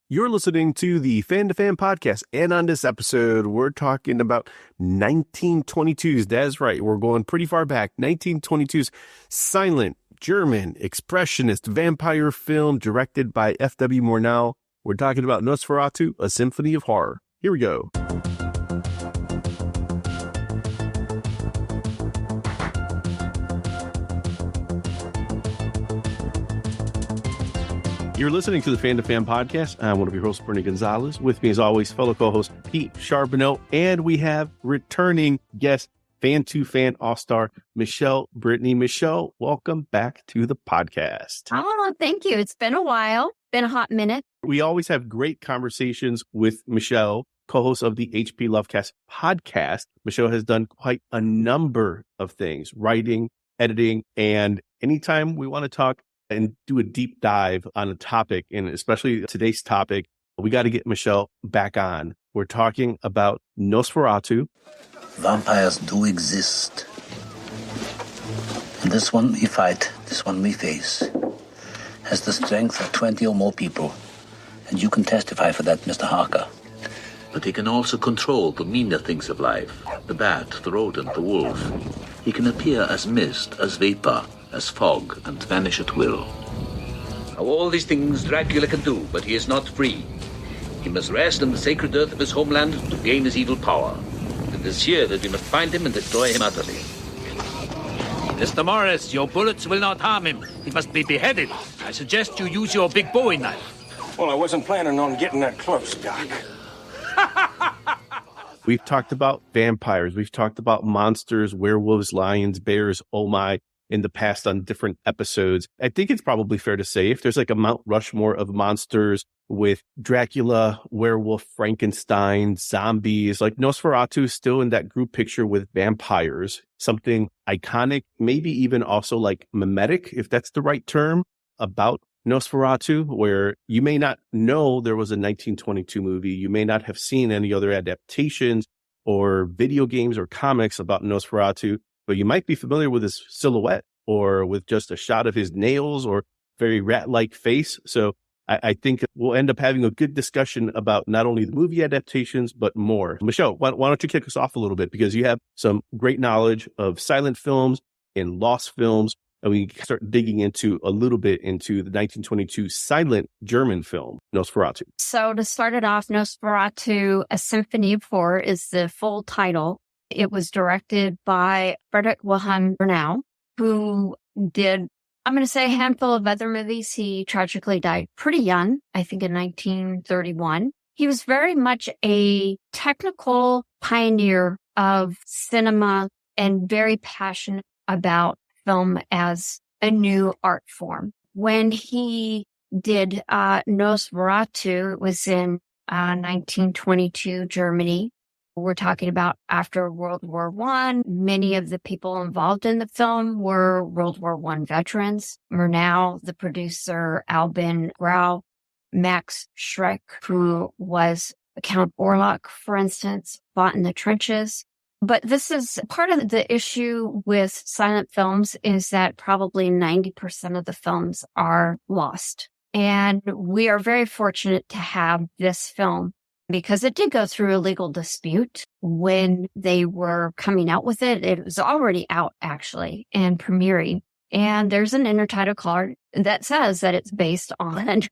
You're listening to the Fan to Fan podcast, and on this episode, we're talking about 1922's. That's right, we're going pretty far back. 1922's silent German expressionist vampire film directed by F.W. Murnau. We're talking about Nosferatu, A Symphony of Horror. Here we go. You're listening to the Fan to Fan podcast. I'm one of your hosts, Bernie Gonzalez. With me, as always, fellow co-host Pete Charbonneau, and we have returning guest, Fan to Fan All-Star Michele Brittany. Michele, welcome back to the podcast. Oh, thank you. It's been a while. Been a hot minute. We always have great conversations with Michele, co-host of the HP Lovecast Podcast. Michele has done quite a number of things, writing, editing, and anytime we want to talk and do a deep dive on a topic, and especially today's topic, we got to get Michele back on. We're talking about Nosferatu. Vampires do exist. And this one we fight, this one we face, has the strength of 20 or more people. And you can testify for that, Mr. Harker. But he can also control the meaner things of life. The bat, the rodent, the wolf. He can appear as mist, as vapor, as fog, and vanish at will. All these things Dracula can do, but he is not free. He must rest in the sacred earth of his homeland to gain his evil power. It is here that we must find him and destroy him utterly. Mr. Morris, your bullets will not harm him. He must be beheaded. I suggest you use your big Bowie knife. Well, I wasn't planning on getting that close, Doc. We've talked about vampires. We've talked about monsters, werewolves, lions, bears, oh my, in the past on different episodes. I think it's probably fair to say if there's like a Mount Rushmore of monsters with Dracula, werewolf, Frankenstein, zombies, like Nosferatu is still in that group picture with vampires, something iconic, maybe even also like mimetic, if that's the right term, about Nosferatu, where you may not know there was a 1922 movie. You may not have seen any other adaptations or video games or comics about Nosferatu, but you might be familiar with his silhouette or with just a shot of his nails or very rat-like face. So I think we'll end up having a good discussion about not only the movie adaptations, but more. Michele, why don't you kick us off a little bit? Because you have some great knowledge of silent films and lost films. And we start digging into a little bit into the 1922 silent German film, Nosferatu. So to start it off, Nosferatu, A Symphony of Horror is the full title. It was directed by Friedrich Wilhelm Murnau, who did, I'm going to say, a handful of other movies. He tragically died pretty young, I think in 1931. He was very much a technical pioneer of cinema and very passionate about film as a new art form. When he did Nosferatu, it was in 1922 Germany. We're talking about after World War I. Many of the people involved in the film were World War I veterans. Murnau, the producer, Albin Grau, Max Schreck, who was Count Orlok, for instance, fought in the trenches. But this is part of the issue with silent films is that probably 90% of the films are lost. And we are very fortunate to have this film because it did go through a legal dispute when they were coming out with it. It was already out, actually, and premiering. And there's an intertitle card that says that it's based on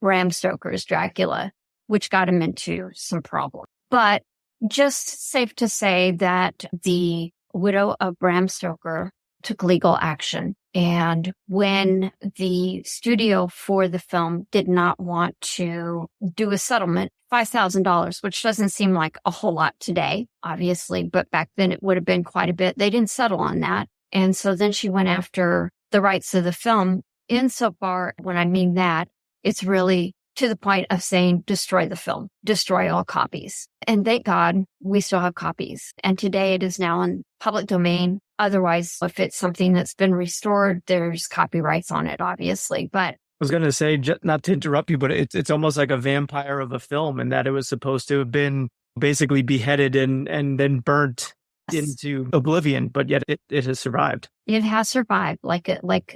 Bram Stoker's Dracula, which got him into some problems. But just safe to say that the widow of Bram Stoker took legal action. And when the studio for the film did not want to do a settlement, $5,000, which doesn't seem like a whole lot today, obviously, but back then it would have been quite a bit. They didn't settle on that. And so then she went after the rights of the film. Insofar, when I mean that, it's really to the point of saying, destroy the film, destroy all copies. And thank God we still have copies. And today it is now in public domain. Otherwise, if it's something that's been restored, there's copyrights on it, obviously. But I was going to say, not to interrupt you, but it's almost like a vampire of a film in that it was supposed to have been basically beheaded and then burnt into oblivion, but yet it has survived. It has survived, like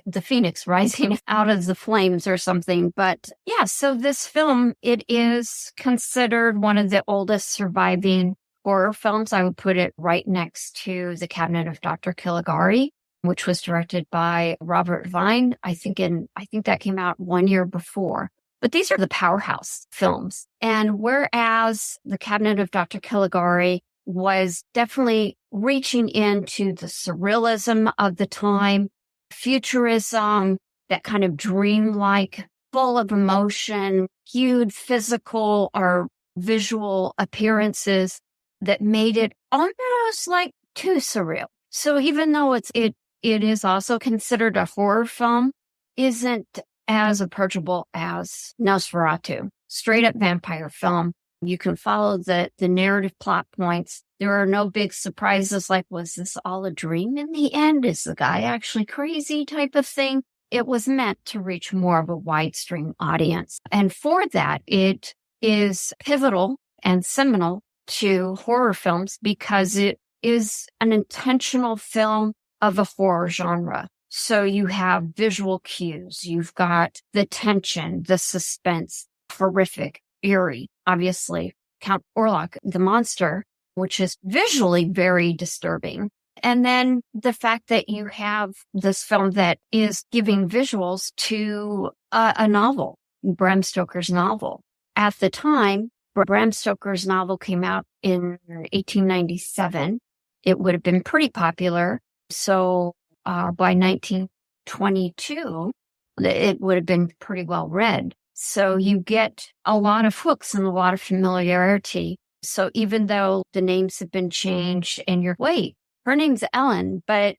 the phoenix rising out of the flames or something. But yeah, so this film, it is considered one of the oldest surviving horror films. I would put it right next to The Cabinet of Dr. Caligari, which was directed by Robert Vine. I think that came out 1 year before. But these are the powerhouse films. And whereas The Cabinet of Dr. Caligari was definitely reaching into the surrealism of the time, futurism, that kind of dreamlike, full of emotion, hued physical or visual appearances that made it almost like too surreal. So even though it is also considered a horror film, isn't as approachable as Nosferatu. Straight up vampire film. You can follow the narrative plot points. There are no big surprises like, was this all a dream in the end? Is the guy actually crazy type of thing? It was meant to reach more of a widestream audience. And for that, it is pivotal and seminal to horror films because it is an intentional film of a horror genre. So you have visual cues, you've got the tension, the suspense, horrific, eerie, obviously. Count Orlok, the monster, which is visually very disturbing. And then the fact that you have this film that is giving visuals to a novel, Bram Stoker's novel. At the time, Bram Stoker's novel came out in 1897. It would have been pretty popular. So by 1922, it would have been pretty well read. So you get a lot of hooks and a lot of familiarity. So even though the names have been changed and wait, her name's Ellen, but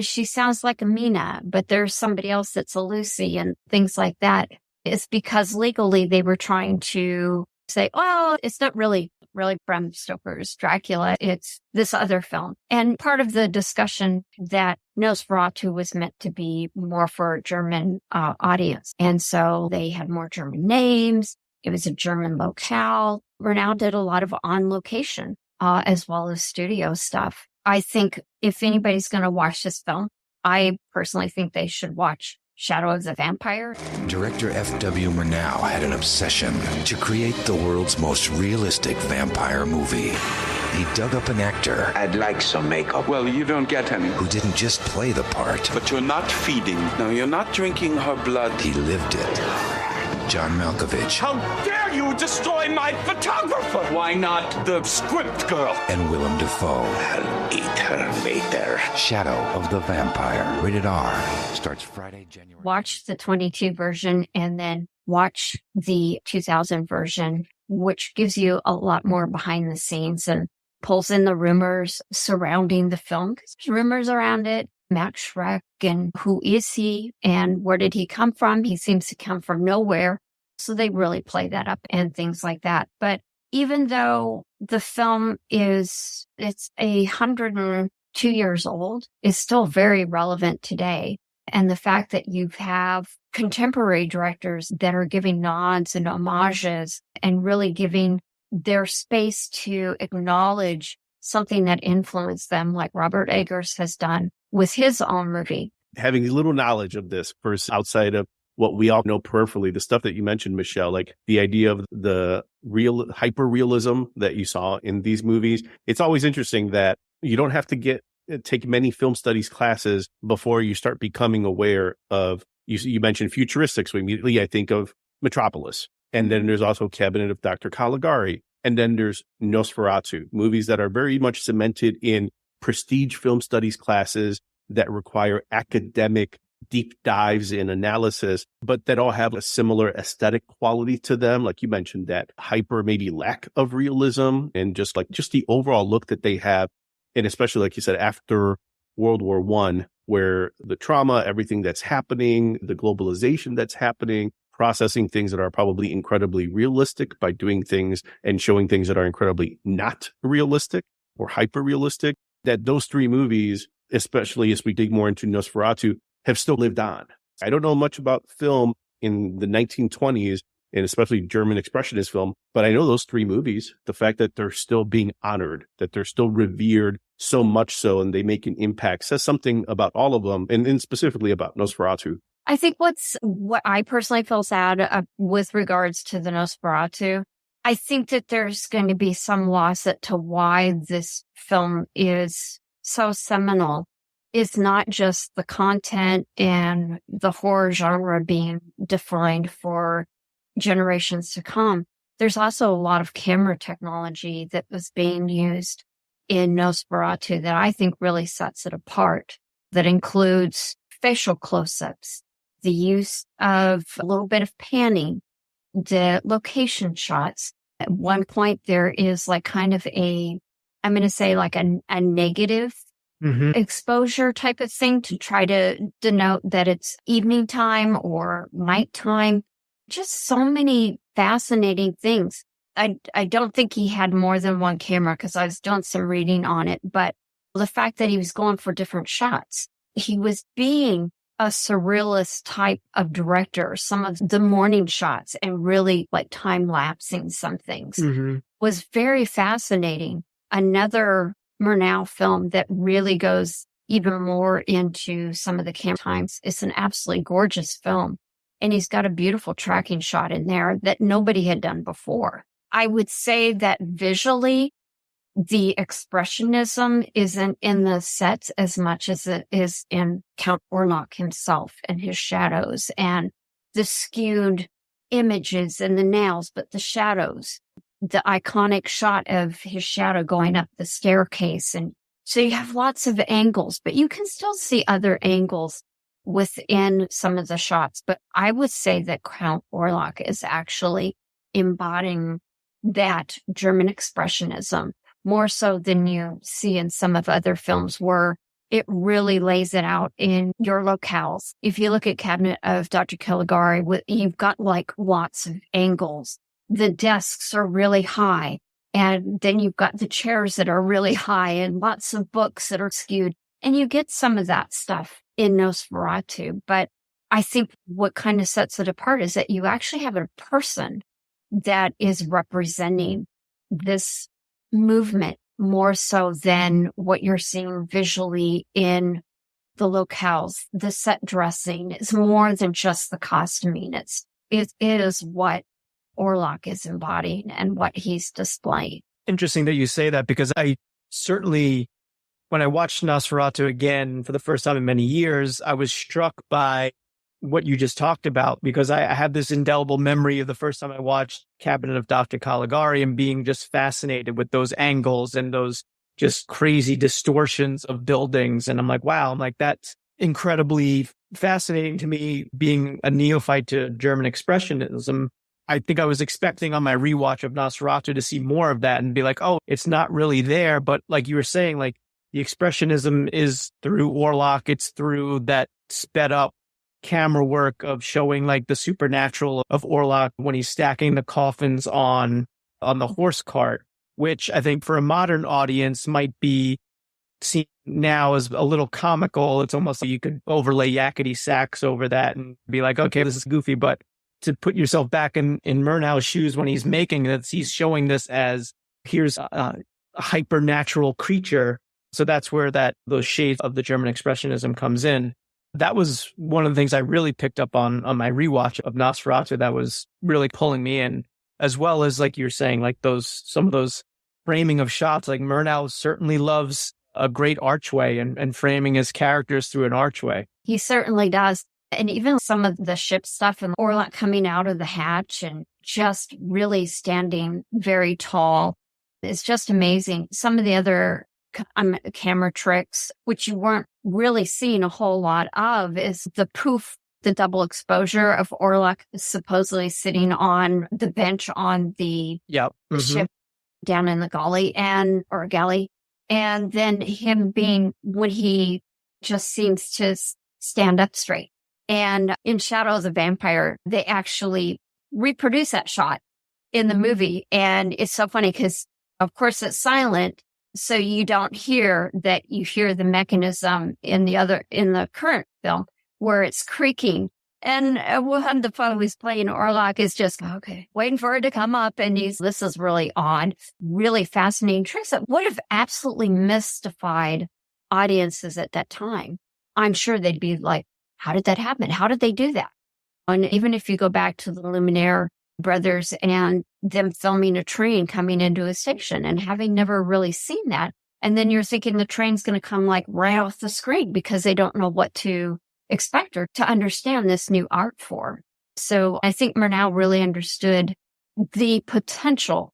she sounds like a Mina, but there's somebody else that's a Lucy and things like that. It's because legally they were trying to say, well, it's not really Bram Stoker's Dracula. It's this other film. And part of the discussion that Nosferatu was meant to be more for a German audience. And so they had more German names. It was a German locale. Murnau did a lot of on location as well as studio stuff. I think if anybody's going to watch this film, I personally think they should watch Shadow of the Vampire. Director F.W. Murnau had an obsession to create the world's most realistic vampire movie. He dug up an actor. I'd like some makeup. Well, you don't get any. Who didn't just play the part, But you're not feeding. No, you're not drinking her blood. he lived it. John Malkovich How dare you destroy my photographer? Why not the script girl? and Willem Dafoe. I'll eat her later. Shadow of the Vampire. Rated R. Starts Friday, January. Watch the 22 version and then watch the 2000 version, which gives you a lot more behind the scenes and pulls in the rumors surrounding the film. Because there's rumors around it. Max Schreck and who is he and where did he come from? He seems to come from nowhere. So they really play that up and things like that. But even though the film it's 102 years old, it's still very relevant today. And the fact that you have contemporary directors that are giving nods and homages and really giving their space to acknowledge something that influenced them, like Robert Eggers has done with his own movie. Having little knowledge of this first outside of what we all know peripherally, the stuff that you mentioned, Michelle, like the idea of the real hyper realism that you saw in these movies. It's always interesting that you don't have to take many film studies classes before you start becoming aware of, you mentioned futuristic. So immediately I think of Metropolis. And then there's also Cabinet of Dr. Caligari. And then there's Nosferatu, movies that are very much cemented in prestige film studies classes that require academic deep dives in analysis, but that all have a similar aesthetic quality to them. Like you mentioned, that hyper maybe lack of realism and just the overall look that they have. And especially, like you said, after World War I, where the trauma, everything that's happening, the globalization that's happening, processing things that are probably incredibly realistic by doing things and showing things that are incredibly not realistic or hyper realistic, that those three movies, especially as we dig more into Nosferatu, have still lived on. I don't know much about film in the 1920s and especially German expressionist film. But I know those 3 movies, the fact that they're still being honored, that they're still revered so much so, and they make an impact, says something about all of them, and specifically about Nosferatu. I think what I personally feel sad with regards to the Nosferatu, I think that there's going to be some loss to why this film is so seminal. It's not just the content and the horror genre being defined for generations to come. There's also a lot of camera technology that was being used in Nosferatu that I think really sets it apart. That includes facial close-ups, the use of a little bit of panning, the location shots. At one point, there is like kind of I'm going to say like a negative exposure type of thing to try to denote that it's evening time or nighttime. Just so many fascinating things. I don't think he had more than one camera because I was doing some reading on it, but the fact that he was going for different shots, he was being a surrealist type of director. Some of the morning shots and really like time lapsing some things was very fascinating. Another Murnau film that really goes even more into some of the camera times. It's an absolutely gorgeous film. And he's got a beautiful tracking shot in there that nobody had done before. I would say that visually, the expressionism isn't in the sets as much as it is in Count Orlok himself and his shadows and the skewed images and the nails, but the shadows, the iconic shot of his shadow going up the staircase. And so you have lots of angles, but you can still see other angles within some of the shots. But I would say that Count Orlok is actually embodying that German expressionism more so than you see in some of other films where it really lays it out in your locales. If you look at Cabinet of Dr. Caligari, you've got like lots of angles. The desks are really high, and then you've got the chairs that are really high and lots of books that are skewed. And you get some of that stuff in Nosferatu. But I think what kind of sets it apart is that you actually have a person that is representing this movement more so than what you're seeing visually in the locales. The set dressing is more than just the costuming. It is what Orlok is embodying and what he's displaying. Interesting that you say that, because I certainly, when I watched Nosferatu again for the first time in many years, I was struck by what you just talked about, because I have this indelible memory of the first time I watched Cabinet of Dr. Caligari and being just fascinated with those angles and those just crazy distortions of buildings. And I'm like, wow, that's incredibly fascinating to me, being a neophyte to German expressionism. I think I was expecting on my rewatch of Nosferatu to see more of that and be like, oh, it's not really there. But like you were saying, like the expressionism is through Orlok. It's through that sped up camera work of showing like the supernatural of Orlok when he's stacking the coffins on the horse cart, which I think for a modern audience might be seen now as a little comical. It's almost like you could overlay yakety sax over that and be like, okay, this is goofy. But to put yourself back in Murnau's shoes when he's making this, he's showing this as here's a hypernatural creature. So that's where those shades of the German expressionism comes in. That was one of the things I really picked up on my rewatch of Nosferatu that was really pulling me in, as well as, like you're saying, like some of those framing of shots. Like Murnau certainly loves a great archway and framing his characters through an archway. He certainly does. And even some of the ship stuff and Orlok coming out of the hatch and just really standing very tall is just amazing. Some of the other camera tricks, which you weren't really seeing a whole lot of, is the poof, the double exposure of Orlok supposedly sitting on the bench on the ship down in the galley, and then him being, when he just seems to stand up straight. And in Shadow of the Vampire, they actually reproduce that shot in the movie. And it's so funny because, of course, it's silent. So you don't hear that. You hear the mechanism in the current film where it's creaking And one the fellow who's playing Orlok is just, okay, waiting for it to come up. And this is really odd, really fascinating tricks that would have absolutely mystified audiences at that time. I'm sure they'd be like, how did that happen? How did they do that? And even if you go back to the Luminaire brothers and them filming a train coming into a station and having never really seen that. And then you're thinking the train's going to come like right off the screen because they don't know what to expect or to understand this new art form. So I think Murnau really understood the potential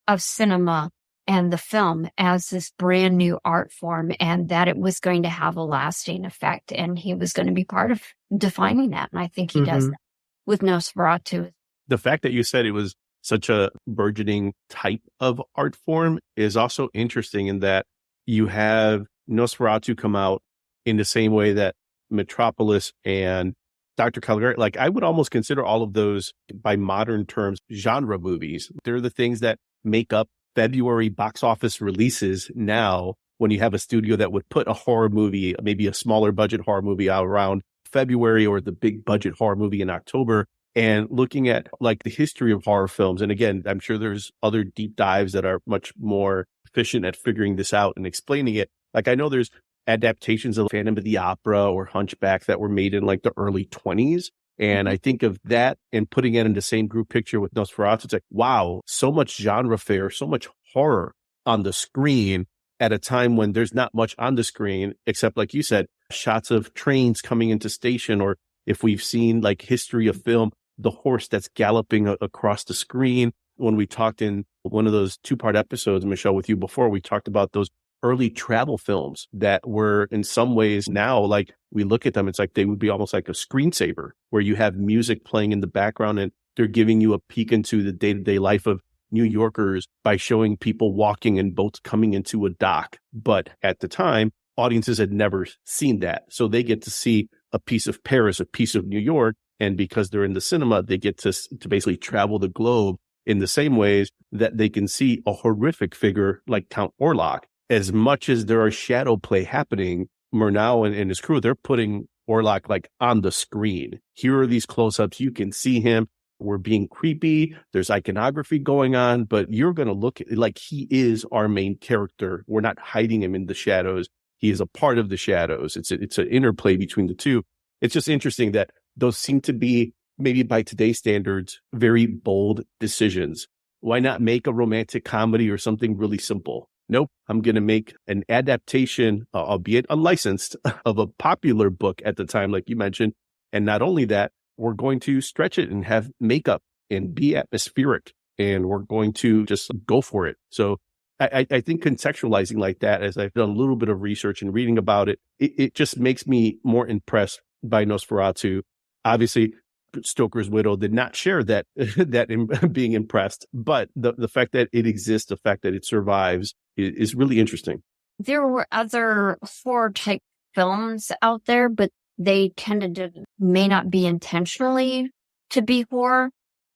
of cinema and the film as this brand new art form, and that it was going to have a lasting effect. And he was going to be part of defining that. And I think he does that with Nosferatu. The fact that you said it was such a burgeoning type of art form is also interesting in that you have Nosferatu come out in the same way that Metropolis and Dr. Caligari, like I would almost consider all of those by modern terms genre movies. They're the things that make up February box office releases now when you have a studio that would put a horror movie, maybe a smaller budget horror movie out around February or the big budget horror movie in October. And looking at like the history of horror films. And again, I'm sure there's other deep dives that are much more efficient at figuring this out and explaining it. Like I know there's adaptations of Phantom of the Opera or Hunchback that were made in like the early 20s. And I think of that and putting it in the same group picture with Nosferatu. It's like, wow, so much genre fare, so much horror on the screen at a time when there's not much on the screen, except like you said, shots of trains coming into station, or if we've seen like history of film, the horse that's galloping across the screen. When we talked in one of those 2-part episodes, Michelle, with you before, we talked about those early travel films that were in some ways now, like we look at them, it's like they would be almost like a screensaver where you have music playing in the background and they're giving you a peek into the day-to-day life of New Yorkers by showing people walking in boats coming into a dock. But at the time, audiences had never seen that. So they get to see a piece of Paris, a piece of New York. And because they're in the cinema, they get to basically travel the globe in the same ways that they can see a horrific figure like Count Orlok. As much as there are shadow play happening, Murnau and his crew, they're putting Orlok like on the screen. Here are these close-ups. You can see him. We're being creepy. There's iconography going on, but you're going to look at like he is our main character. We're not hiding him in the shadows. He is a part of the shadows. It's an interplay between the two. It's just interesting that those seem to be, maybe by today's standards, very bold decisions. Why not make a romantic comedy or something really simple? Nope, I'm going to make an adaptation, albeit unlicensed, of a popular book at the time, like you mentioned. And not only that, we're going to stretch it and have makeup and be atmospheric, and we're going to just go for it. So I think contextualizing like that, as I've done a little bit of research and reading about it, it just makes me more impressed by Nosferatu. Obviously, Stoker's widow did not share that being impressed, but the fact that it exists, the fact that it survives is really interesting. There were other horror type films out there, but they tended to may not be intentionally to be horror.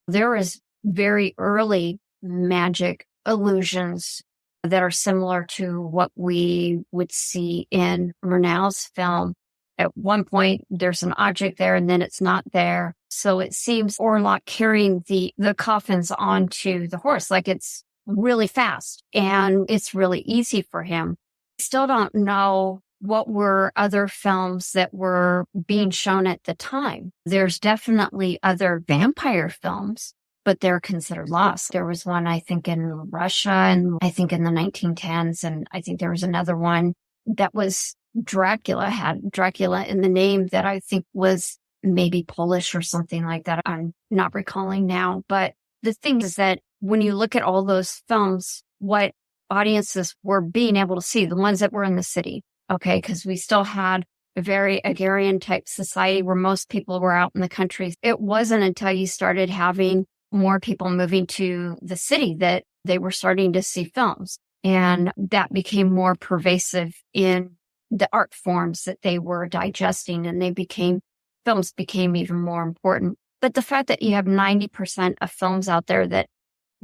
There is very early magic illusions that are similar to what we would see in Murnau's film. At one point, there's an object there and then it's not there. So it seems Orlok carrying the coffins onto the horse, like it's really fast and it's really easy for him. Still don't know what were other films that were being shown at the time. There's definitely other vampire films, but they're considered lost. There was one, I think, in Russia, and I think in the 1910s, and I think there was another one that was Dracula, had Dracula in the name, that I think was maybe Polish or something like that. I'm not recalling now. But the thing is that when you look at all those films, what audiences were being able to see, the ones that were in the city, okay, because we still had a very agrarian type society where most people were out in the country. It wasn't until you started having more people moving to the city that they were starting to see films. And that became more pervasive in the art forms that they were digesting, and films became even more important. But the fact that you have 90% of films out there that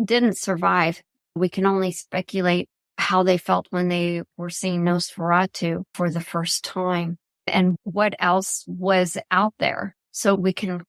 didn't survive, we can only speculate how they felt when they were seeing Nosferatu for the first time and what else was out there. So we can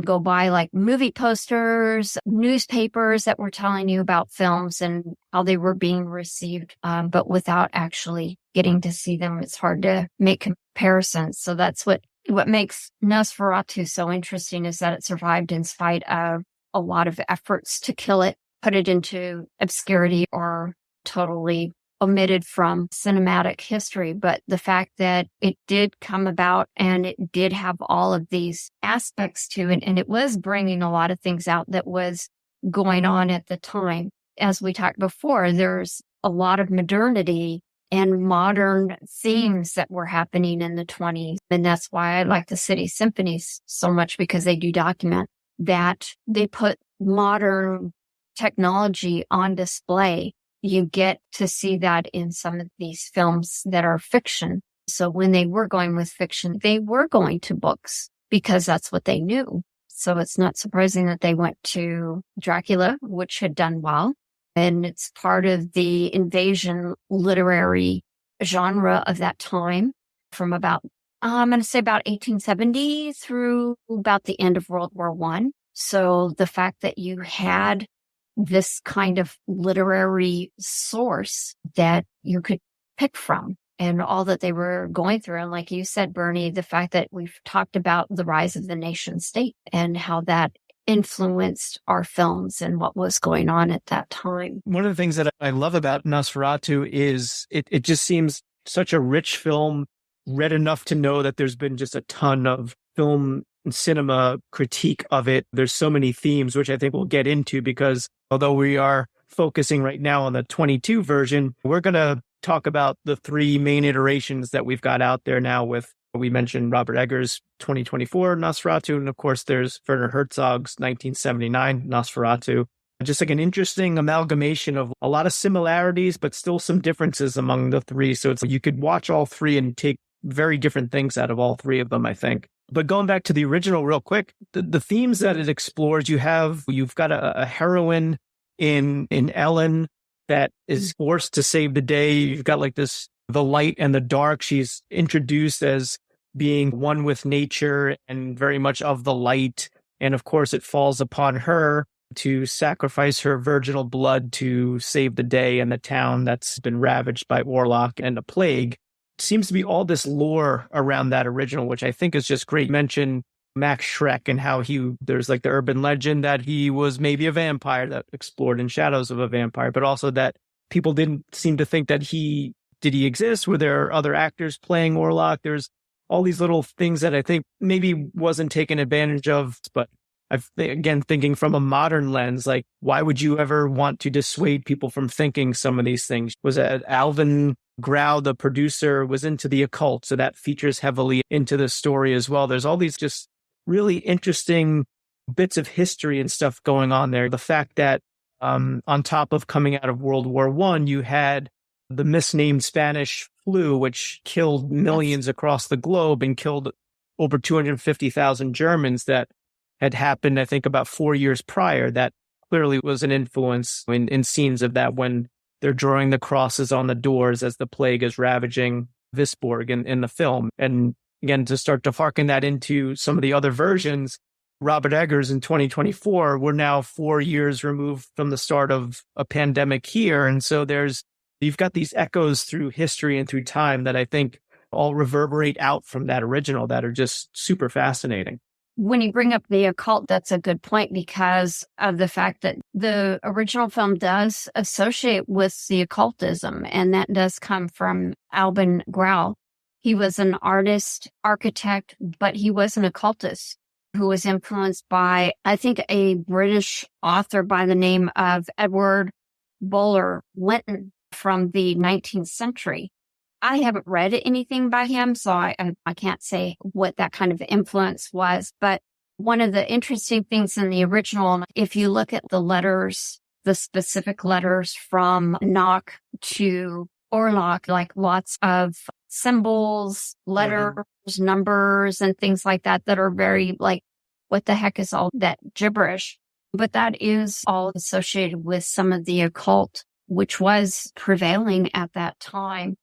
go by like movie posters, newspapers that were telling you about films and how they were being received. But without actually getting to see them, it's hard to make comparisons. So that's what makes Nosferatu so interesting, is that it survived in spite of a lot of efforts to kill it, put it into obscurity, or totally omitted from cinematic history. But the fact that it did come about and it did have all of these aspects to it, and it was bringing a lot of things out that was going on at the time. As we talked before, there's a lot of modernity and modern themes that were happening in the 20s. And that's why I like the City Symphonies so much, because they do document that. They put modern technology on display. You get to see that in some of these films that are fiction. So when they were going with fiction, they were going to books because that's what they knew. So it's not surprising that they went to Dracula, which had done well. And it's part of the invasion literary genre of that time, from about, I'm going to say about 1870 through about the end of World War I. So the fact that you had this kind of literary source that you could pick from, and all that they were going through. And like you said, Bernie, the fact that we've talked about the rise of the nation state and how that influenced our films and what was going on at that time. One of the things that I love about Nosferatu is it just seems such a rich film, read enough to know that there's been just a ton of film and cinema critique of it. There's so many themes, which I think we'll get into, because although we are focusing right now on the 22 version, we're going to talk about the three main iterations that we've got out there now. With, we mentioned Robert Eggers' 2024 Nosferatu, and of course there's Werner Herzog's 1979 Nosferatu. Just like an interesting amalgamation of a lot of similarities, but still some differences among the three. So it's, you could watch all three and take very different things out of all three of them, I think. But going back to the original real quick, the themes that it explores, you've got a heroine in Ellen that is forced to save the day. You've got like this, the light and the dark. She's introduced as being one with nature and very much of the light. And of course, it falls upon her to sacrifice her virginal blood to save the day and the town that's been ravaged by Orlok and a plague. It seems to be all this lore around that original, which I think is just great. You mentioned Max Schreck and how there's like the urban legend that he was maybe a vampire that explored in shadows of a vampire, but also that people didn't seem to think that did he exist? Were there other actors playing Orlok? There's all these little things that I think maybe wasn't taken advantage of. But again, thinking from a modern lens, like, why would you ever want to dissuade people from thinking some of these things? Was it Alvin Grau, the producer, was into the occult, so that features heavily into the story as well. There's all these just really interesting bits of history and stuff going on there. The fact that on top of coming out of World War I, you had the misnamed Spanish flu, which killed millions across the globe and killed over 250,000 Germans, that had happened, I think, about 4 years prior. That clearly was an influence in scenes of that, when they're drawing the crosses on the doors as the plague is ravaging Visborg in the film. And again, to start to harken that into some of the other versions, Robert Eggers in 2024, we're now 4 years removed from the start of a pandemic here. And so you've got these echoes through history and through time that I think all reverberate out from that original that are just super fascinating. When you bring up the occult, that's a good point, because of the fact that the original film does associate with the occultism, and that does come from Alvin Grau. He was an artist, architect, but he was an occultist who was influenced by, I think, a British author by the name of Edward Bulwer Lytton from the 19th century. I haven't read anything by him, so I can't say what that kind of influence was. But one of the interesting things in the original, if you look at the letters, the specific letters from Knock to Orlok, like lots of symbols, letters, numbers, and things like that are very like, what the heck is all that gibberish? But that is all associated with some of the occult, which was prevailing at that time.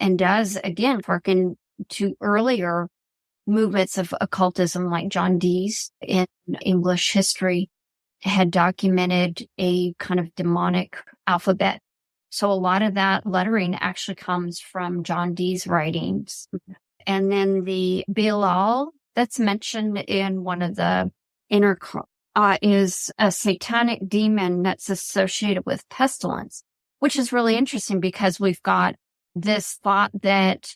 And does, again, harken to earlier movements of occultism, like John Dee's in English history had documented a kind of demonic alphabet. So a lot of that lettering actually comes from John Dee's writings. And then the Bilal that's mentioned in one of the inner is a satanic demon that's associated with pestilence, which is really interesting because we've got this thought that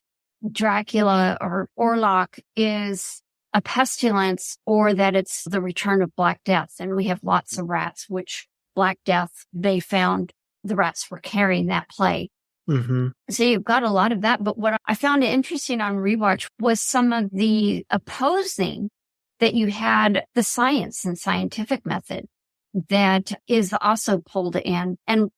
Dracula or Orlok is a pestilence or that it's the return of Black Death. And we have lots of rats, which Black Death, they found the rats were carrying that plague. Mm-hmm. So you've got a lot of that. But what I found interesting on rewatch was some of the opposing that you had the science and scientific method that is also pulled in. And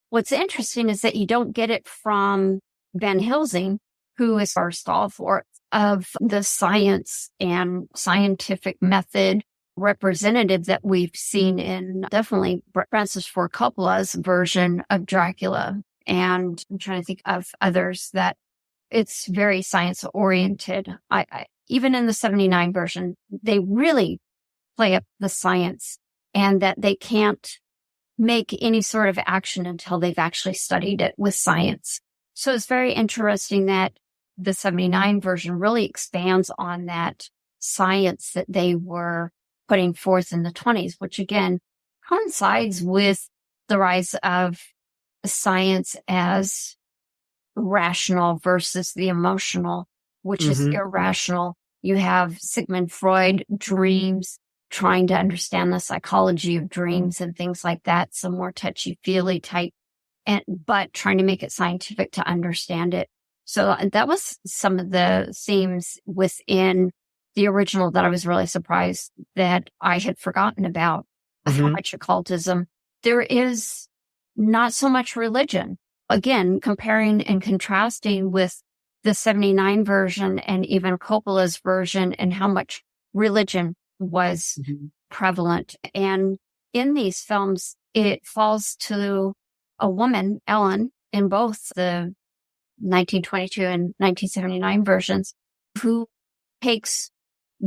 what's interesting is that you don't get it from Van Helsing, who is our stalwart of the science and scientific method representative that we've seen in definitely Francis Ford Coppola's version of Dracula. And I'm trying to think of others that it's very science oriented. Even in the 79 version, they really play up the science and that they can't make any sort of action until they've actually studied it with science. So it's very interesting that the 79 version really expands on that science that they were putting forth in the 20s, which again coincides with the rise of science as rational versus the emotional, which is irrational. You have Sigmund Freud, dreams, trying to understand the psychology of dreams and things like that, some more touchy-feely type, but trying to make it scientific to understand it. So that was some of the themes within the original that I was really surprised that I had forgotten about. How much occultism. There is not so much religion. Again, comparing and contrasting with the 79 version and even Coppola's version and how much religion was prevalent. And in these films, it falls to a woman, Ellen, in both the 1922 and 1979 versions, who takes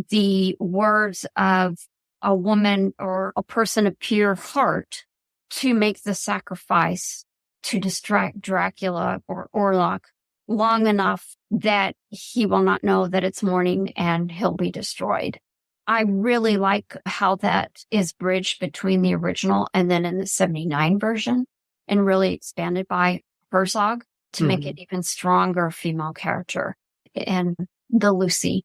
the words of a woman or a person of pure heart to make the sacrifice to distract Dracula or Orlok long enough that he will not know that it's morning and he'll be destroyed. I really like how that is bridged between the original and then in the 79 version and really expanded by Herzog to make it even stronger female character and the Lucy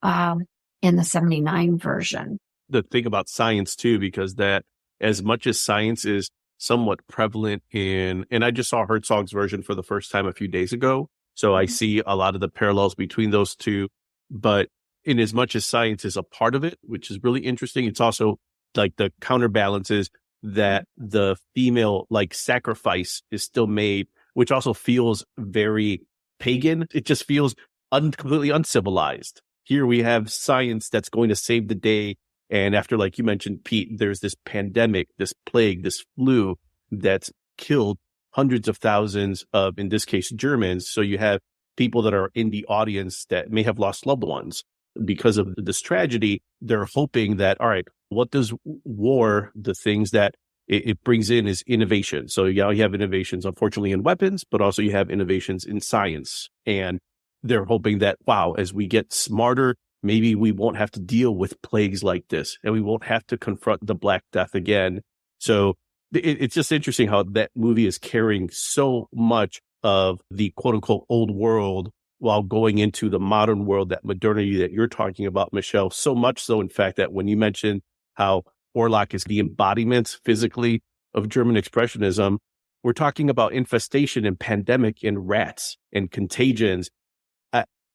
in the 79 version. The thing about science too, because that as much as science is somewhat prevalent in, and I just saw Herzog's version for the first time a few days ago. So I see a lot of the parallels between those two, but in as much as science is a part of it, which is really interesting, it's also like the counterbalance is that the female like sacrifice is still made, which also feels very pagan. It just feels completely uncivilized. Here we have science that's going to save the day. And after, like you mentioned, Pete, there's this pandemic, this plague, this flu that's killed hundreds of thousands of, in this case, Germans. So you have people that are in the audience that may have lost loved ones because of this tragedy. They're hoping that, all right, what does war, the things that it brings in is innovation. So you have innovations, unfortunately, in weapons, but also you have innovations in science. And they're hoping that, wow, as we get smarter, maybe we won't have to deal with plagues like this and we won't have to confront the Black Death again. So it's just interesting how that movie is carrying so much of the quote unquote old world while going into the modern world, that modernity that you're talking about, Michelle. So much so, in fact, that when you mentioned how Orlok is the embodiment physically of German expressionism, we're talking about infestation and pandemic in rats and contagions.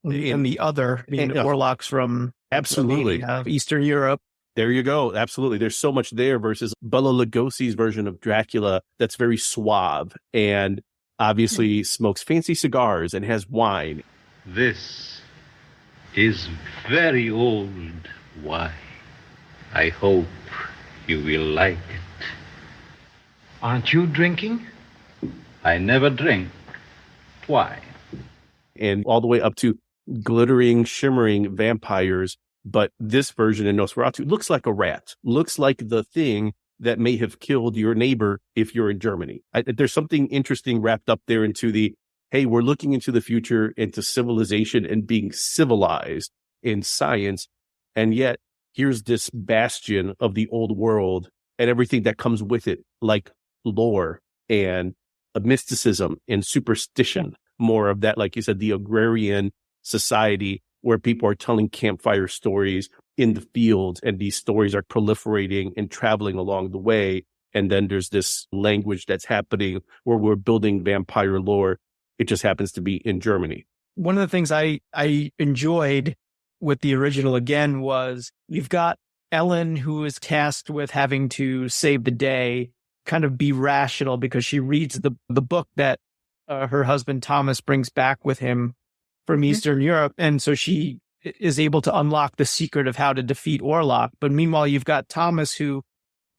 And the other, Orloks from absolutely Eastern Europe. There you go. Absolutely. There's so much there versus Bela Lugosi's version of Dracula that's very suave and obviously smokes fancy cigars and has wine. This is very old wine. I hope you will like it. Aren't you drinking? I never drink wine. And all the way up to glittering, shimmering vampires. But this version in Nosferatu looks like a rat, looks like the thing that may have killed your neighbor if you're in Germany. There's something interesting wrapped up there into the, hey, we're looking into the future, into civilization and being civilized in science. And yet here's this bastion of the old world and everything that comes with it, like lore and mysticism and superstition, more of that, like you said, the agrarian society where people are telling campfire stories in the fields, and these stories are proliferating and traveling along the way. And then there's this language that's happening where we're building vampire lore. It just happens to be in Germany. One of the things I enjoyed with the original again was you've got Ellen, who is tasked with having to save the day, kind of be rational because she reads the book that her husband Thomas brings back with him from Eastern Europe. And so she is able to unlock the secret of how to defeat Orlok. But meanwhile, you've got Thomas who,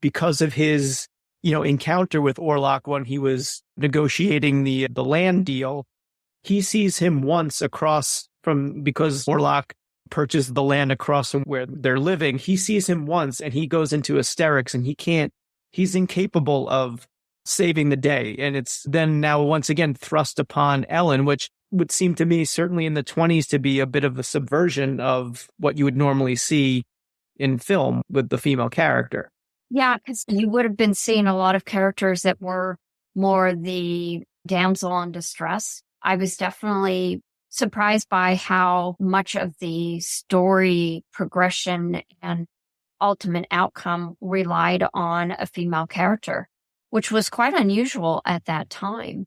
because of his, encounter with Orlok when he was negotiating the land deal, he sees him once across because Orlok purchased the land across from where they're living. He sees him once and he goes into hysterics and he's incapable of saving the day. And it's then now once again thrust upon Ellen, which would seem to me, certainly in the 20s, to be a bit of a subversion of what you would normally see in film with the female character. Yeah, because you would have been seeing a lot of characters that were more the damsel in distress. I was definitely surprised by how much of the story progression and ultimate outcome relied on a female character, which was quite unusual at that time.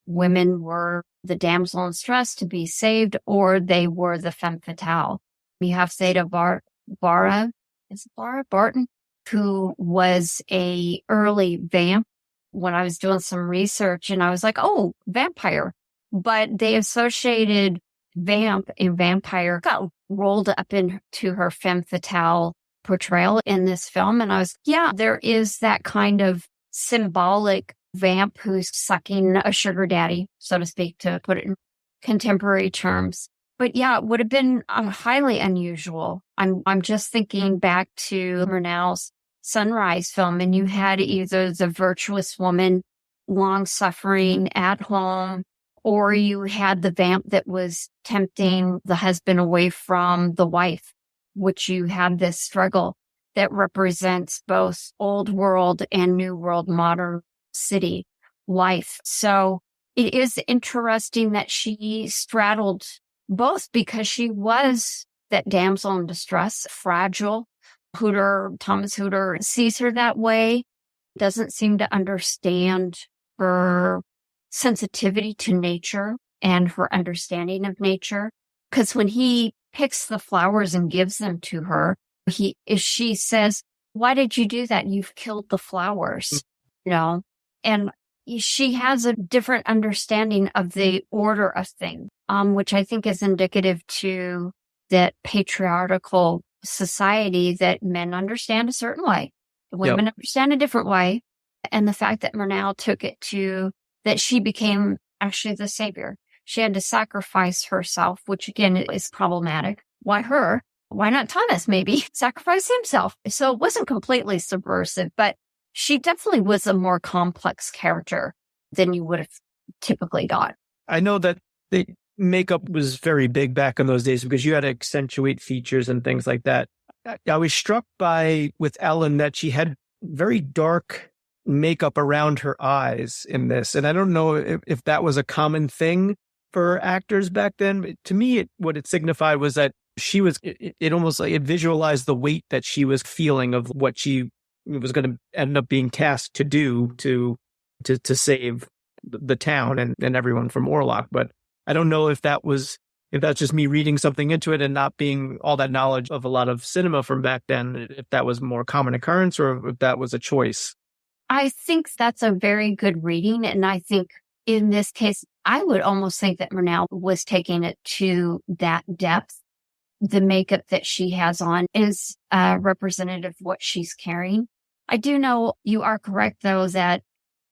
Women were the damsel in distress to be saved, or they were the femme fatale. You have Theda Barton, who was a early vamp. When I was doing some research, and I was like, oh, vampire. But they associated vamp and vampire, got rolled up into her femme fatale portrayal in this film. And I was, there is that kind of symbolic vamp who's sucking a sugar daddy, so to speak, to put it in contemporary terms. But it would have been highly unusual. I'm just thinking back to Murnau's Sunrise film, and you had either the virtuous woman, long-suffering at home, or you had the vamp that was tempting the husband away from the wife, which you had this struggle that represents both old world and new world modern city life. So it is interesting that she straddled both, because she was that damsel in distress, fragile. Thomas Hooter sees her that way, doesn't seem to understand her sensitivity to nature and her understanding of nature. Because when he picks the flowers and gives them to her, she says, why did you do that? You've killed the flowers, and she has a different understanding of the order of things, which I think is indicative to that patriarchal society that men understand a certain way, women understand a different way. And the fact that Murnau took it to that she became actually the savior. She had to sacrifice herself, which again is problematic. Why her? Why not Thomas maybe sacrifice himself? So it wasn't completely subversive, but she definitely was a more complex character than you would have typically got. I know that the makeup was very big back in those days because you had to accentuate features and things like that. I was struck with Ellen that she had very dark makeup around her eyes in this. And I don't know if that was a common thing for actors back then. But to me, what it signified was that she was, it almost like it visualized the weight that she was feeling of what she was going to end up being tasked to do to save the town and everyone from Orlok. But I don't know if that's just me reading something into it and not being all that knowledge of a lot of cinema from back then, if that was more common occurrence or if that was a choice. I think that's a very good reading. And I think in this case, I would almost think that Murnau was taking it to that depth. The makeup that she has on is representative of what she's carrying. I do know you are correct, though, that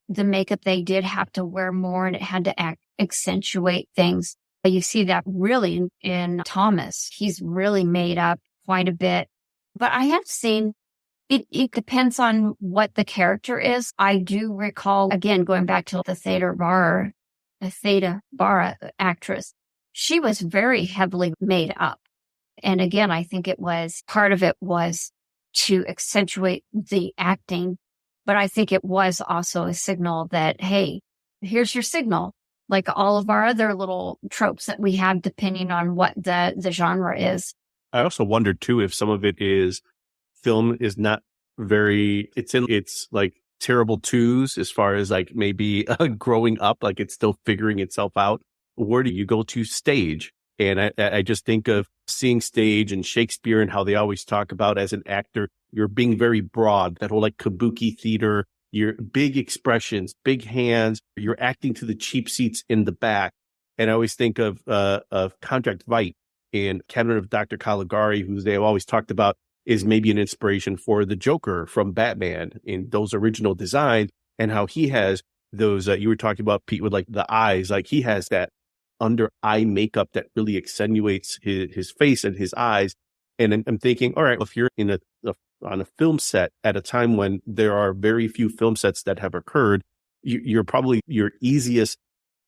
the makeup they did have to wear more and it had to accentuate things. You see that really in Thomas. He's really made up quite a bit. But I have seen it depends on what the character is. I do recall, again, going back to the Theta Bara actress. She was very heavily made up. And again, I think part of it was to accentuate the acting. But I think it was also a signal that, hey, here's your signal. Like all of our other little tropes that we have, depending on what the genre is. I also wondered too if some of it is film is not it's like terrible twos as far as like maybe growing up, like it's still figuring itself out. Where do you go to stage? And I just think of seeing stage and Shakespeare and how they always talk about as an actor, you're being very broad, that whole like kabuki theater, your big expressions, big hands, you're acting to the cheap seats in the back. And I always think of Contract Vite and Cabinet of Dr. Caligari, who they've always talked about is maybe an inspiration for the Joker from Batman in those original designs, and how he has those, you were talking about, Pete, with like the eyes, like he has that under eye makeup that really accentuates his face and his eyes. And I'm thinking, all right, if you're on a film set at a time when there are very few film sets that have occurred, you're probably your easiest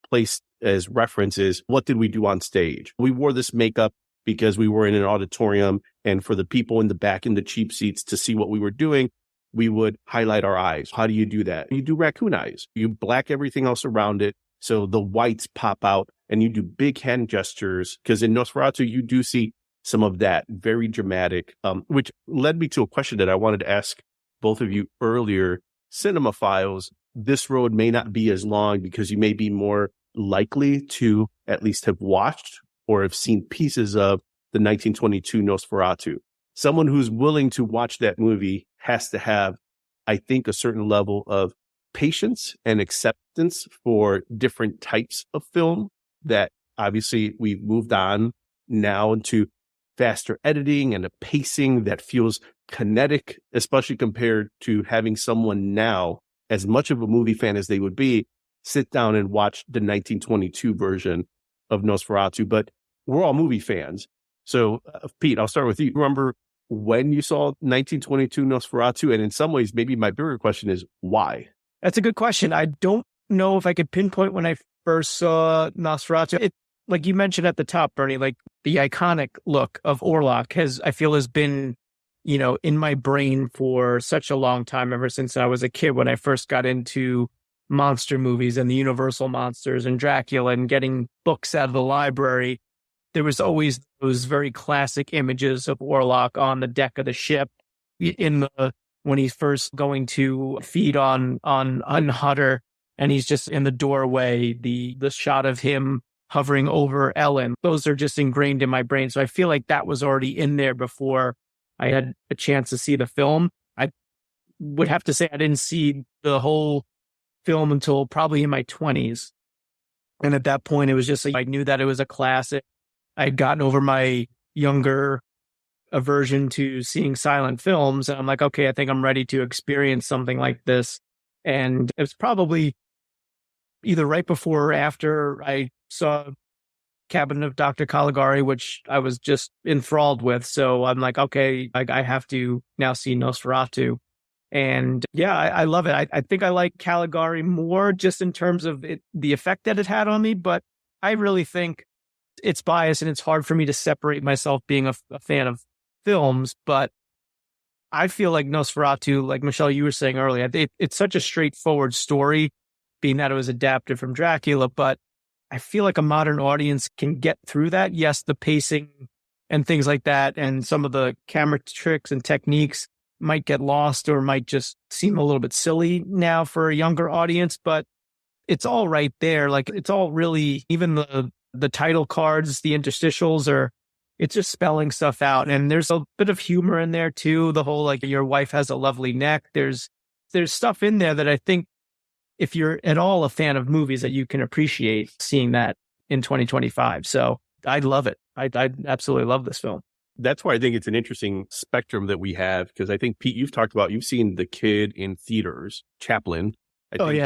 place as reference is, what did we do on stage? We wore this makeup because we were in an auditorium, and for the people in the back in the cheap seats to see what we were doing, we would highlight our eyes. How do you do that? You do raccoon eyes. You black everything else around it so the whites pop out, and you do big hand gestures, because in Nosferatu, you do see some of that very dramatic, which led me to a question that I wanted to ask both of you earlier. Cinemaphiles, this road may not be as long because you may be more likely to at least have watched or have seen pieces of the 1922 Nosferatu. Someone who's willing to watch that movie has to have, I think, a certain level of patience and acceptance for different types of film that obviously we've moved on now into faster editing and a pacing that feels kinetic, especially compared to having someone now, as much of a movie fan as they would be, sit down and watch the 1922 version of Nosferatu. But we're all movie fans. So, Pete, I'll start with you. Remember when you saw 1922 Nosferatu? And in some ways, maybe my bigger question is why? That's a good question. I don't know if I could pinpoint when I first saw Nosferatu. Like you mentioned at the top, Bernie, like the iconic look of Orlok I feel has been, in my brain for such a long time, ever since I was a kid, when I first got into monster movies and the Universal monsters and Dracula and getting books out of the library. There was always those very classic images of Orlok on the deck of the ship when he's first going to feed on Hutter, and he's just in the doorway, the shot of him hovering over Ellen. Those are just ingrained in my brain. So I feel like that was already in there before I had a chance to see the film. I would have to say I didn't see the whole film until probably in my 20s. And at that point, it was just like, I knew that it was a classic. I had gotten over my younger aversion to seeing silent films. And I'm like, okay, I think I'm ready to experience something like this. And it was probably either right before or after I saw Cabinet of Dr. Caligari, which I was just enthralled with. So I'm like, okay, I have to now see Nosferatu. And yeah, I love it. I think I like Caligari more just in terms of the effect that it had on me. But I really think it's biased, and it's hard for me to separate myself being a fan of films. But I feel like Nosferatu, like Michelle, you were saying earlier, it's such a straightforward story, being that it was adapted from Dracula. But I feel like a modern audience can get through that. Yes, the pacing and things like that, and some of the camera tricks and techniques might get lost or might just seem a little bit silly now for a younger audience, but it's all right there. Like, it's all really, even the title cards, the interstitials it's just spelling stuff out. And there's a bit of humor in there too. The whole, like, your wife has a lovely neck. There's stuff in there that I think if you're at all a fan of movies, that you can appreciate seeing that in 2025. So I love it. I absolutely love this film. That's why I think it's an interesting spectrum that we have, because I think, Pete, you've seen The Kid in theaters, Chaplin.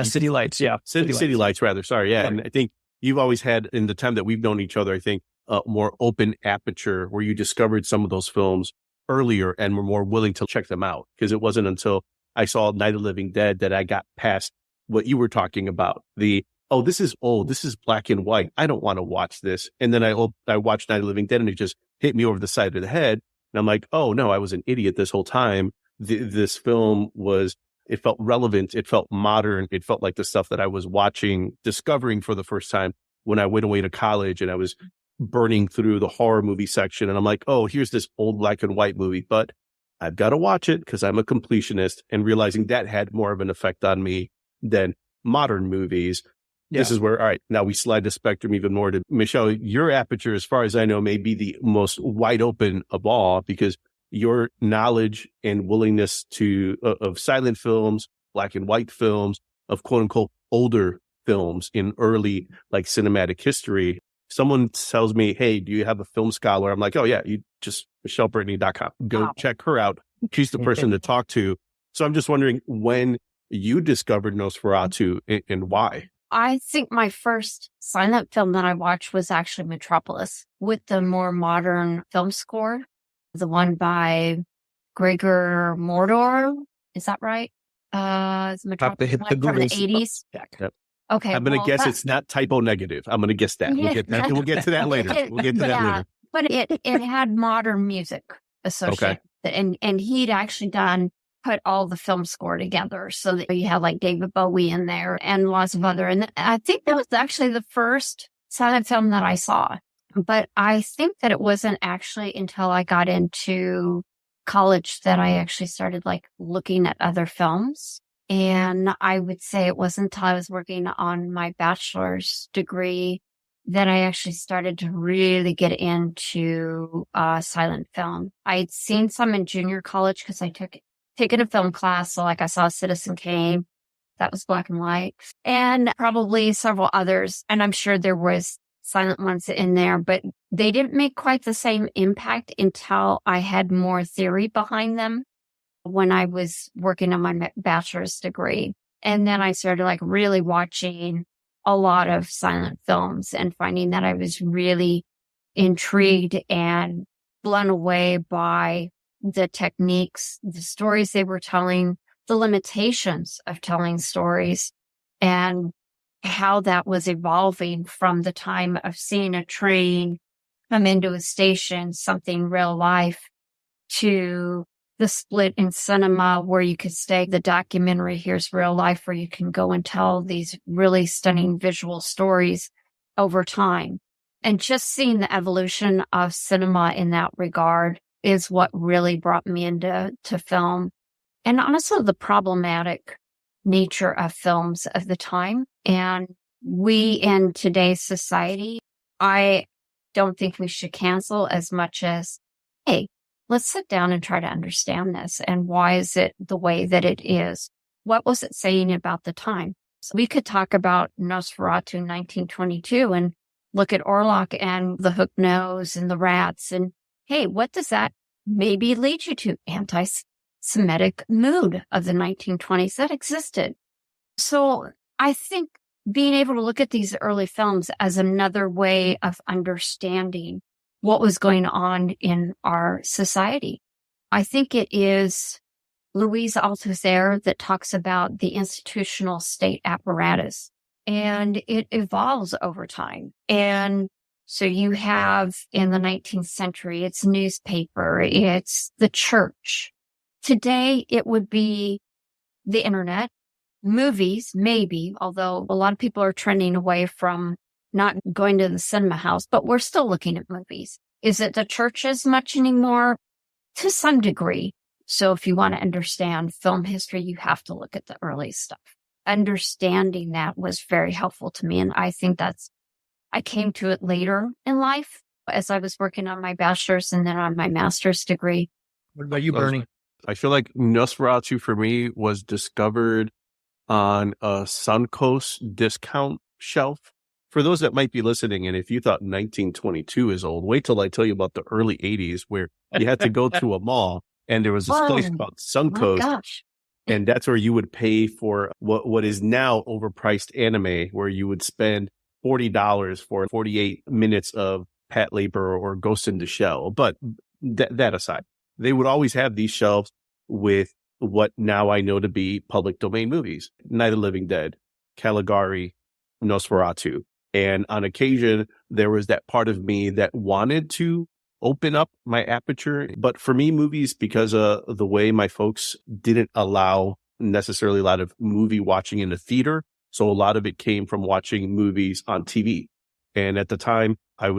City Lights. Yeah. City Lights, rather. Sorry. Yeah. And I think you've always had, in the time that we've known each other, I think, a more open aperture where you discovered some of those films earlier and were more willing to check them out. Because it wasn't until I saw Night of the Living Dead that I got past what you were talking about. This is old. This is black and white. I don't want to watch this. And then I watched Night of the Living Dead and it just hit me over the side of the head. And I'm like, oh no, I was an idiot this whole time. This film it felt relevant. It felt modern. It felt like the stuff that I was discovering for the first time when I went away to college and I was burning through the horror movie section. And I'm like, oh, here's this old black and white movie, but I've got to watch it because I'm a completionist, and realizing that had more of an effect on me than modern movies. Yeah. This is where, all right, now we slide the spectrum even more to Michele. Your aperture, as far as I know, may be the most wide open of all, because your knowledge and willingness of silent films, black and white films, of quote unquote older films in early like cinematic history. Someone tells me, hey, do you have a film scholar? I'm like, oh yeah, you just MicheleBrittany.com. Go check her out. She's the person to talk to. So I'm just wondering when you discovered Nosferatu and why. I think my first silent film that I watched was actually Metropolis, with the more modern film score, the one by Gregor Mordor. Is that right? It's Metropolis from the 80s. Yep. Okay. I'm going to guess it's not typo negative. I'm going to guess that. We'll get to that later. But it had modern music associated. Okay. And he'd actually put all the film score together so that you had like David Bowie in there and lots of other. And I think that was actually the first silent film that I saw. But I think that it wasn't actually until I got into college that I actually started like looking at other films. And I would say it wasn't until I was working on my bachelor's degree that I actually started to really get into silent film. I'd seen some in junior college because I taken a film class. So like I saw Citizen Kane, that was black and white, and probably several others. And I'm sure there was silent ones in there, but they didn't make quite the same impact until I had more theory behind them when I was working on my bachelor's degree. And then I started like really watching a lot of silent films and finding that I was really intrigued and blown away by the techniques, the stories they were telling, the limitations of telling stories, and how that was evolving from the time of seeing a train come into a station, something real life, to the split in cinema where you could say the documentary, here's real life, where you can go and tell these really stunning visual stories over time. And just seeing the evolution of cinema in that regard is what really brought me into film. And also the problematic nature of films of the time. And we in today's society, I don't think we should cancel as much as, hey, let's sit down and try to understand this. And why is it the way that it is? What was it saying about the time? So we could talk about Nosferatu 1922 and look at Orlok and the hook nose and the rats. And hey, what does that maybe lead you to? Anti-Semitic mood of the 1920s that existed. So I think being able to look at these early films as another way of understanding what was going on in our society. I think it is Louise Althusser that talks about the institutional state apparatus, and it evolves over time. And so you have in the 19th century, it's newspaper, it's the church. Today, it would be the internet, movies, maybe, although a lot of people are trending away from not going to the cinema house, but we're still looking at movies. Is it the church as much anymore? To some degree. So if you want to understand film history, you have to look at the early stuff. Understanding that was very helpful to me. And I think I came to it later in life as I was working on my bachelor's and then on my master's degree. What about you, Bernie? I feel like Nosferatu for me was discovered on a Suncoast discount shelf. For those that might be listening, and if you thought 1922 is old, wait till I tell you about the early 80s where you had to go to a mall and there was this place called Suncoast. And that's where you would pay for what is now overpriced anime, where you would spend $40 for 48 minutes of Pat Labor or Ghost in the Shell. But that aside, they would always have these shelves with what now I know to be public domain movies. Night of the Living Dead, Caligari, Nosferatu. And on occasion, there was that part of me that wanted to open up my aperture. But for me, movies, because of the way my folks didn't allow necessarily a lot of movie watching in the theater. So a lot of it came from watching movies on TV. And at the time, I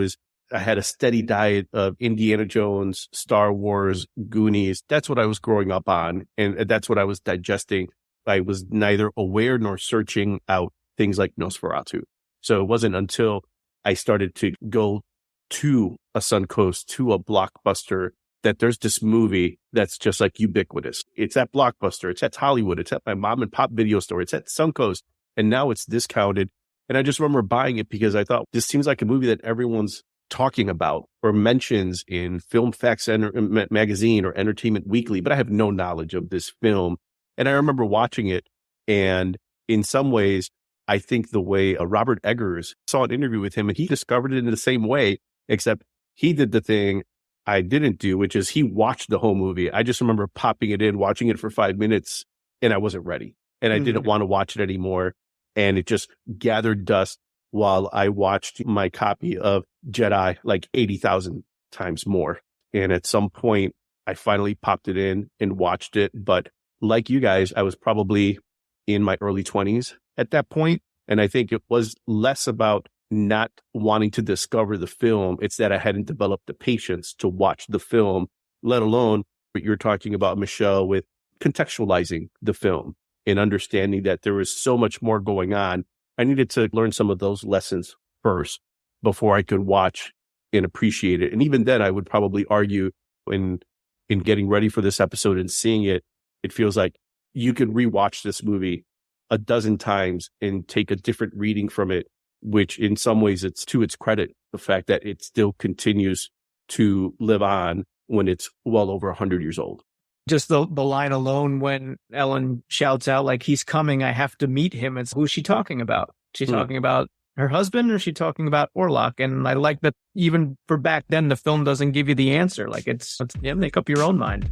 had a steady diet of Indiana Jones, Star Wars, Goonies. That's what I was growing up on. And that's what I was digesting. I was neither aware nor searching out things like Nosferatu. So it wasn't until I started to go to a Suncoast, to a Blockbuster, that there's this movie that's just like ubiquitous. It's at Blockbuster. It's at Hollywood. It's at my mom and pop video store. It's at Suncoast. And now it's discounted. And I just remember buying it because I thought this seems like a movie that everyone's talking about or mentions in Film Facts magazine or Entertainment Weekly, but I have no knowledge of this film. And I remember watching it. And in some ways, I think the way Robert Eggers saw an interview with him and he discovered it in the same way, except he did the thing I didn't do, which is he watched the whole movie. I just remember popping it in, watching it for 5 minutes, and I wasn't ready. And I didn't want to watch it anymore. And it just gathered dust while I watched my copy of Jedi like 80,000 times more. And at some point, I finally popped it in and watched it. But like you guys, I was probably in my early 20s at that point. And I think it was less about not wanting to discover the film. It's that I hadn't developed the patience to watch the film, let alone what you're talking about, Michelle, with contextualizing the film and understanding that there was so much more going on. I needed to learn some of those lessons first before I could watch and appreciate it. And even then, I would probably argue in getting ready for this episode and seeing it, it feels like you could rewatch this movie a dozen times and take a different reading from it, which in some ways it's to its credit, the fact that it still continues to live on when it's well over 100 years old. Just the line alone when Ellen shouts out, like, he's coming, I have to meet him. It's who's she talking about? She's talking about her husband or is she talking about Orlok? And I like that even for back then, the film doesn't give you the answer. Like it's make up your own mind.